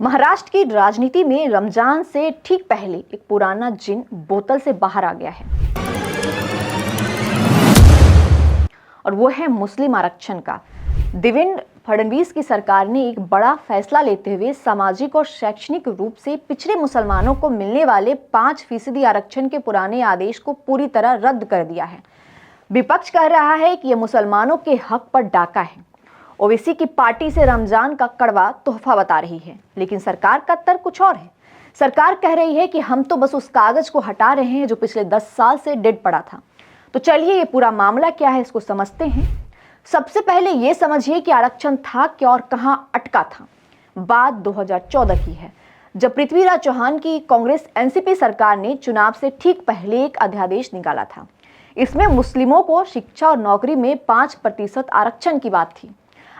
महाराष्ट्र की राजनीति में रमजान से ठीक पहले एक पुराना जिन बोतल से बाहर आ गया है और वो है मुस्लिम आरक्षण का। देवेंद्र फडणवीस की सरकार ने एक बड़ा फैसला लेते हुए सामाजिक और शैक्षणिक रूप से पिछड़े मुसलमानों को मिलने वाले 5% आरक्षण के पुराने आदेश को पूरी तरह रद्द कर दिया है। विपक्ष कह रहा है कि यह मुसलमानों के हक पर डाका है। ओवैसी की पार्टी से रमजान का कड़वा तोहफा बता रही है, लेकिन सरकार का तर्क कुछ और है। सरकार कह रही है कि हम तो बस उस कागज को हटा रहे हैं जो पिछले 10 साल से डेड पड़ा था। तो चलिए ये पूरा मामला क्या है इसको समझते हैं। सबसे पहले ये समझिए कि आरक्षण था क्या और कहां अटका था। बात 2014 की है, जब पृथ्वीराज चौहान की कांग्रेस एनसीपी सरकार ने चुनाव से ठीक पहले एक अध्यादेश निकाला था। इसमें मुस्लिमों को शिक्षा और नौकरी में 5% आरक्षण की बात थी।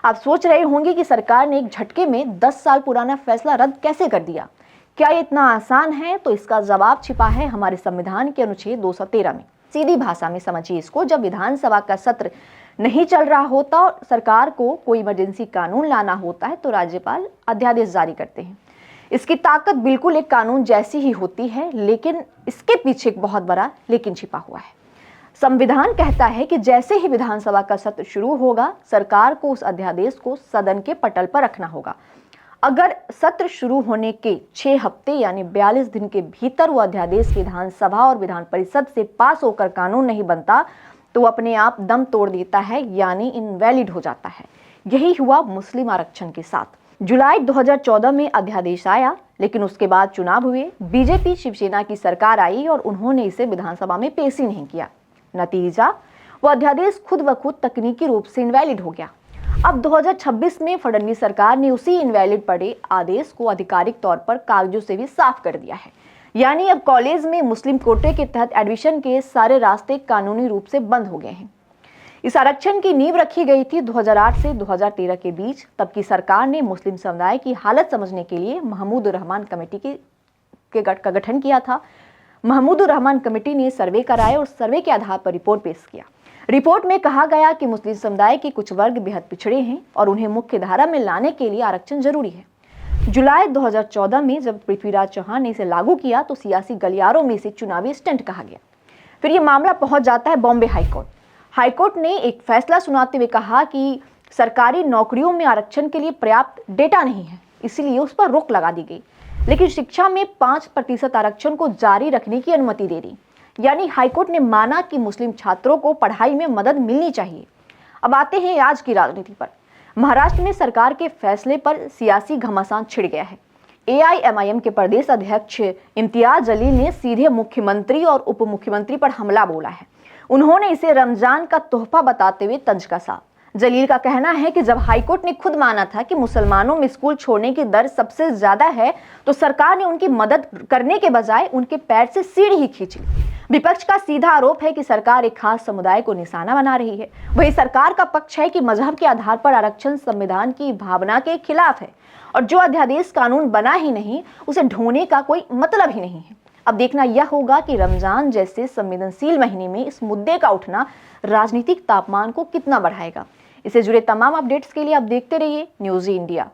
आप सोच रहे होंगे कि सरकार ने एक झटके में 10 साल पुराना फैसला रद्द कैसे कर दिया। क्या ये इतना आसान है? तो इसका जवाब छिपा है हमारे संविधान के अनुच्छेद 213 में। सीधी भाषा में समझिए इसको। जब विधानसभा का सत्र नहीं चल रहा होता और सरकार को कोई इमरजेंसी कानून लाना होता है तो राज्यपाल अध्यादेश जारी करते हैं। इसकी ताकत बिल्कुल एक कानून जैसी ही होती है, लेकिन इसके पीछे एक बहुत बड़ा लेकिन छिपा हुआ है। संविधान कहता है कि जैसे ही विधानसभा का सत्र शुरू होगा, सरकार को उस अध्यादेश को सदन के पटल पर रखना होगा। अगर सत्र शुरू होने के 6 हफ्ते यानी 42 दिन के भीतर वो अध्यादेश विधानसभा और विधान परिषद से पास होकर कानून नहीं बनता तो वो अपने आप दम तोड़ देता है, यानी इनवैलिड हो जाता है। यही हुआ मुस्लिम आरक्षण के साथ। जुलाई 2014 में अध्यादेश आया, लेकिन उसके बाद चुनाव हुए। बीजेपी शिवसेना की सरकार आई और उन्होंने इसे विधानसभा में पेश ही नहीं किया। नतीजा, वो अध्यादेश खुद ब खुद तकनीकी रूप से इनवैलिड हो गया। अब 2026 में फडणवीस सरकार ने उसी इनवैलिड पड़े आदेश को आधिकारिक तौर पर कागजों से भी साफ कर दिया है। यानी अब कॉलेज में मुस्लिम कोटे के तहत एडमिशन के सारे रास्ते कानूनी रूप से बंद हो गए हैं। इस आरक्षण की नींव रखी गई थी 2008 से 2013 के बीच। तब की सरकार ने मुस्लिम समुदाय की हालत समझने के लिए महमूद रहमान कमेटी का गठन किया था। महमूद रहमान कमेटी ने सर्वे कराया और सर्वे के आधार पर रिपोर्ट पेश किया। रिपोर्ट में कहा गया कि मुस्लिम समुदाय के कुछ वर्ग बेहद पिछड़े हैं और उन्हें मुख्य धारा में लाने के लिए आरक्षण जरूरी है। जुलाई 2014 में जब पृथ्वीराज चौहान ने इसे लागू किया तो सियासी गलियारों में इसे चुनावी स्टंट कहा गया। फिर यह मामला पहुंच जाता है बॉम्बे हाईकोर्ट। हाईकोर्ट ने एक फैसला सुनाते हुए कहा कि सरकारी नौकरियों में आरक्षण के लिए पर्याप्त डेटा नहीं है, इसलिए उस पर रोक लगा दी गई, लेकिन शिक्षा में 5% आरक्षण को जारी रखने की अनुमति दे दी। यानी हाईकोर्ट ने माना कि मुस्लिम छात्रों को पढ़ाई में मदद मिलनी चाहिए। अब आते हैं आज की राजनीति पर। महाराष्ट्र में सरकार के फैसले पर सियासी घमासान छिड़ गया है। एआईएमआईएम के प्रदेश अध्यक्ष इम्तियाज जलील ने सीधे मुख्यमंत्री और उप मुख्यमंत्री पर हमला बोला है। उन्होंने इसे रमजान का तोहफा बताते हुए तंज कसा। जलील का कहना है कि जब हाईकोर्ट ने खुद माना था कि मुसलमानों में स्कूल छोड़ने की दर सबसे ज्यादा है, तो सरकार ने उनकी मदद करने के बजाय उनके पैर से सीढ़ी ही खींची। विपक्ष का सीधा आरोप है कि सरकार एक खास समुदाय को निशाना बना रही है। वही सरकार का पक्ष है कि मजहब के आधार पर आरक्षण संविधान की भावना के खिलाफ है और जो अध्यादेश कानून बना ही नहीं, उसे ढोने का कोई मतलब ही नहीं है। अब देखना यह होगा कि रमजान जैसे संवेदनशील महीने में इस मुद्दे का उठना राजनीतिक तापमान को कितना बढ़ाएगा। इससे जुड़े तमाम अपडेट्स के लिए आप देखते रहिए न्यूज़ इंडिया।